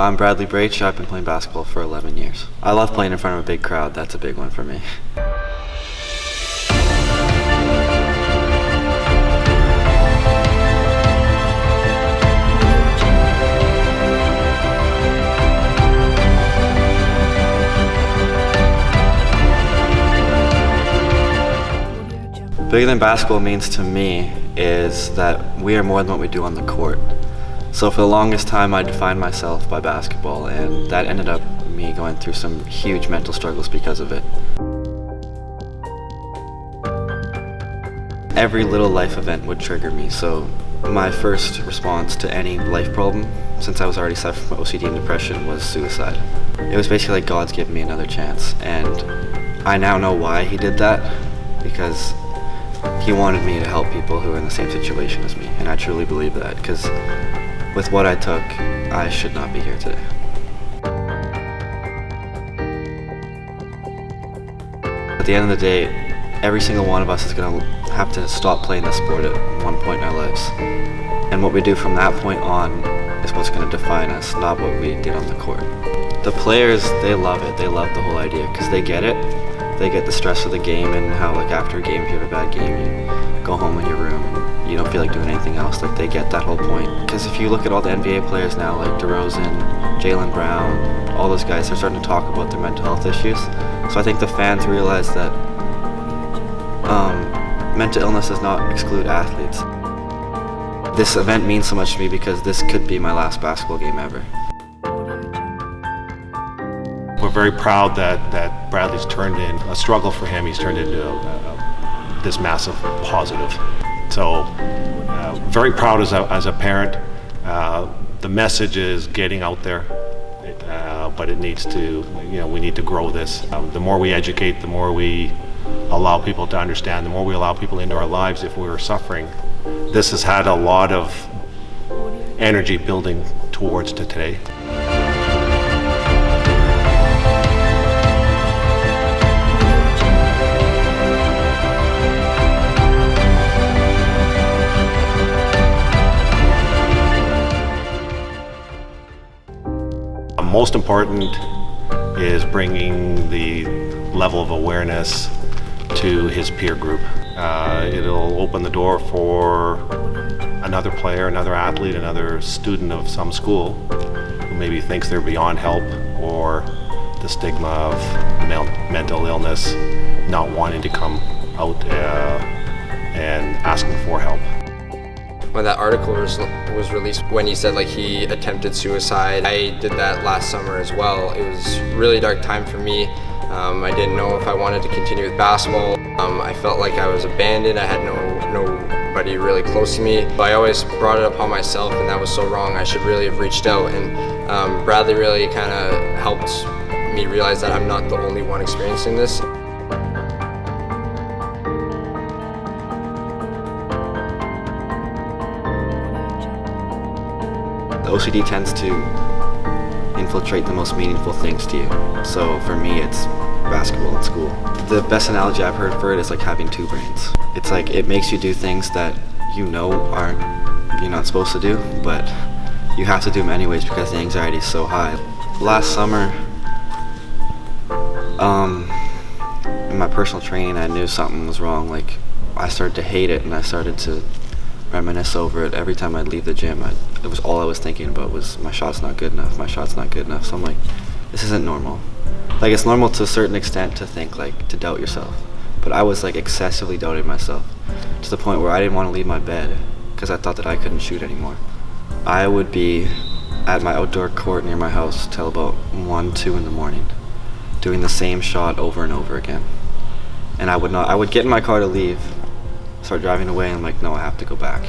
I'm Bradley Braich. I've been playing basketball for 11 years. I love playing in front of a big crowd. That's a big one for me. Bigger than basketball means to me is that we are more than what we do on the court. So for the longest time I defined myself by basketball, and that ended up me going through some huge mental struggles because of it. Every little life event would trigger me, so my first response to any life problem, since I was already suffering from OCD and depression, was suicide. It was basically like God's given me another chance, and I now know why he did that, because he wanted me to help people who are in the same situation as me, and I truly believe that, because with what I took, I should not be here today. At the end of the day, every single one of us is going to have to stop playing this sport at one point in our lives. And what we do from that point on is what's going to define us, not what we did on the court. The players, they love it. They love the whole idea because they get it. They get the stress of the game and how, like, after a game, if you have a bad game, you go home in your room and you don't feel like doing anything else. Like, they get that whole point. Because if you look at all the NBA players now, like DeRozan, Jaylen Brown, all those guys, they're starting to talk about their mental health issues. So I think the fans realize that mental illness does not exclude athletes. This event means so much to me because this could be my last basketball game ever. We're very proud that Bradley's turned in a struggle for him. He's turned into this massive positive. So very proud as a parent. The message is getting out there, but it needs to, we need to grow this. The more we educate, the more we allow people to understand, the more we allow people into our lives if we were suffering. This has had a lot of energy building towards to today. Most important is bringing the level of awareness to his peer group. It'll open the door for another player, another athlete, another student of some school who maybe thinks they're beyond help, or the stigma of mental illness, not wanting to come out and asking for help. When that article was released, when he said he attempted suicide, I did that last summer as well. It was a really dark time for me. I didn't know if I wanted to continue with basketball. I felt like I was abandoned. I had nobody really close to me. I always brought it upon myself, and that was so wrong. I should really have reached out, and Bradley really kind of helped me realize that I'm not the only one experiencing this. The OCD tends to infiltrate the most meaningful things to you. So for me, it's basketball and school. The best analogy I've heard for it is like having two brains. It's like it makes you do things that you're not supposed to do, but you have to do them anyways because the anxiety is so high. Last summer, in my personal training, I knew something was wrong. Like, I started to hate it, and I started to reminisce over it. Every time I'd leave the gym, it was all I was thinking about was my shot's not good enough, my shot's not good enough. So I'm like, this isn't normal. Like, it's normal to a certain extent to think, to doubt yourself. But I was excessively doubting myself to the point where I didn't want to leave my bed because I thought that I couldn't shoot anymore. I would be at my outdoor court near my house till about 1, 2 in the morning, doing the same shot over and over again. And I would get in my car to leave, start driving away, and I'm like, no, I have to go back.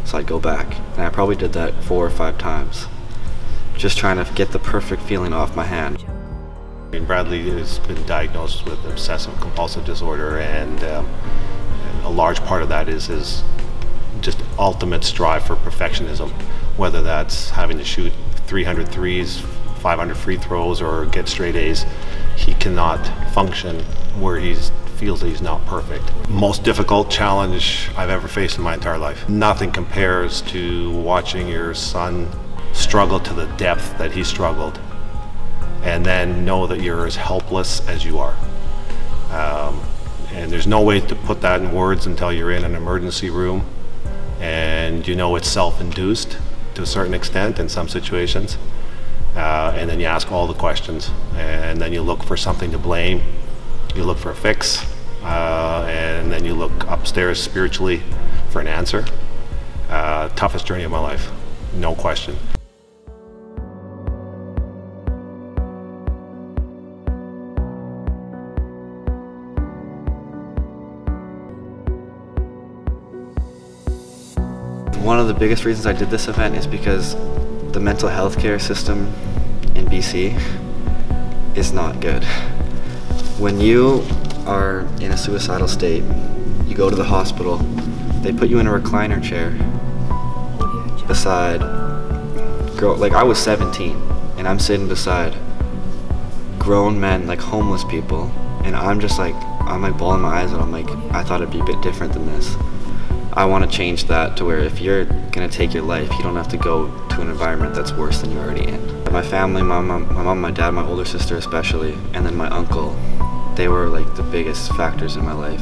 So I'd go back, and I probably did that 4 or 5 times, just trying to get the perfect feeling off my hand. Bradley has been diagnosed with obsessive compulsive disorder, and a large part of that is his just ultimate strive for perfectionism, whether that's having to shoot 300 threes, 500 free throws, or get straight A's. He cannot function where he feels that he's not perfect. Most difficult challenge I've ever faced in my entire life. Nothing compares to watching your son struggle to the depth that he struggled, and then know that you're as helpless as you are. And there's no way to put that in words until you're in an emergency room and you know it's self-induced to a certain extent in some situations. And then you ask all the questions, and then you look for something to blame, you look for a fix, and then you look upstairs spiritually for an answer. Toughest journey of my life, no question. One of the biggest reasons I did this event is because the mental health care system in BC is not good. When you are in a suicidal state, you go to the hospital, they put you in a recliner chair beside, like I was 17 and I'm sitting beside grown men, like homeless people, and I'm like bawling my eyes out. I'm like, I thought it'd be a bit different than this. I want to change that to where if you're gonna take your life, you don't have to go to an environment that's worse than you're already in. My family, my mom, my dad, my older sister especially, and then my uncle, they were like the biggest factors in my life.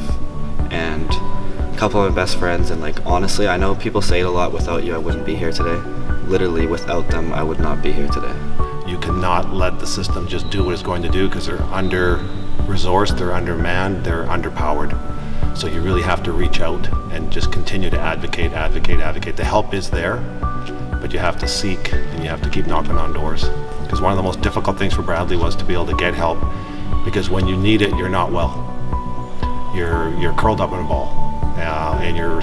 And a couple of my best friends, and like honestly, I know people say it a lot, without you I wouldn't be here today. Literally, without them, I would not be here today. You cannot let the system just do what it's going to do, because they're under-resourced, they're undermanned, they're underpowered. So you really have to reach out and just continue to advocate. The help is there, but you have to seek and you have to keep knocking on doors. Because one of the most difficult things for Bradley was to be able to get help, because when you need it, you're not well. You're curled up in a ball, and you're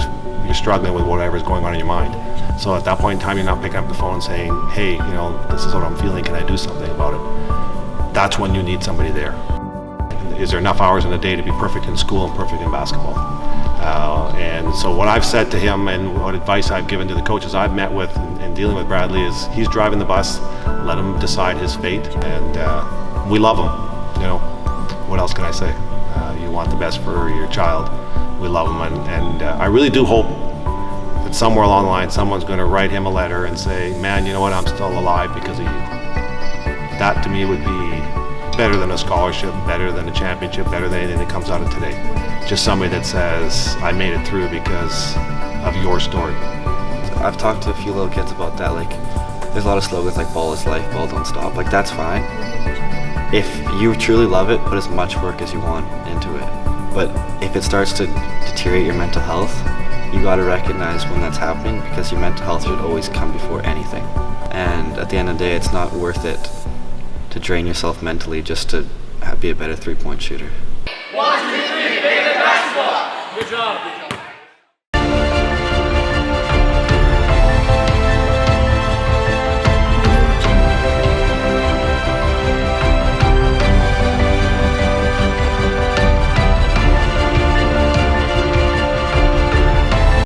struggling with whatever's going on in your mind. So at that point in time, you're not picking up the phone and saying, hey, this is what I'm feeling, can I do something about it? That's when you need somebody there. Is there enough hours in a day to be perfect in school and perfect in basketball? And so what I've said to him, and what advice I've given to the coaches I've met with in dealing with Bradley, is he's driving the bus, let him decide his fate, and we love him. What else can I say? You want the best for your child. We love him, and I really do hope that somewhere along the line someone's going to write him a letter and say, man, you know what, I'm still alive because of you. That to me would be better than a scholarship, better than a championship, better than anything that comes out of today. Just somebody that says, I made it through because of your story. I've talked to a few little kids about that, like there's a lot of slogans like ball is life, ball don't stop, like that's fine. If you truly love it, put as much work as you want into it. But if it starts to deteriorate your mental health, you gotta recognize when that's happening, because your mental health should always come before anything. And at the end of the day, it's not worth it to drain yourself mentally just to be a better three-point shooter. 1, 2, 3, bigger than basketball! Good job.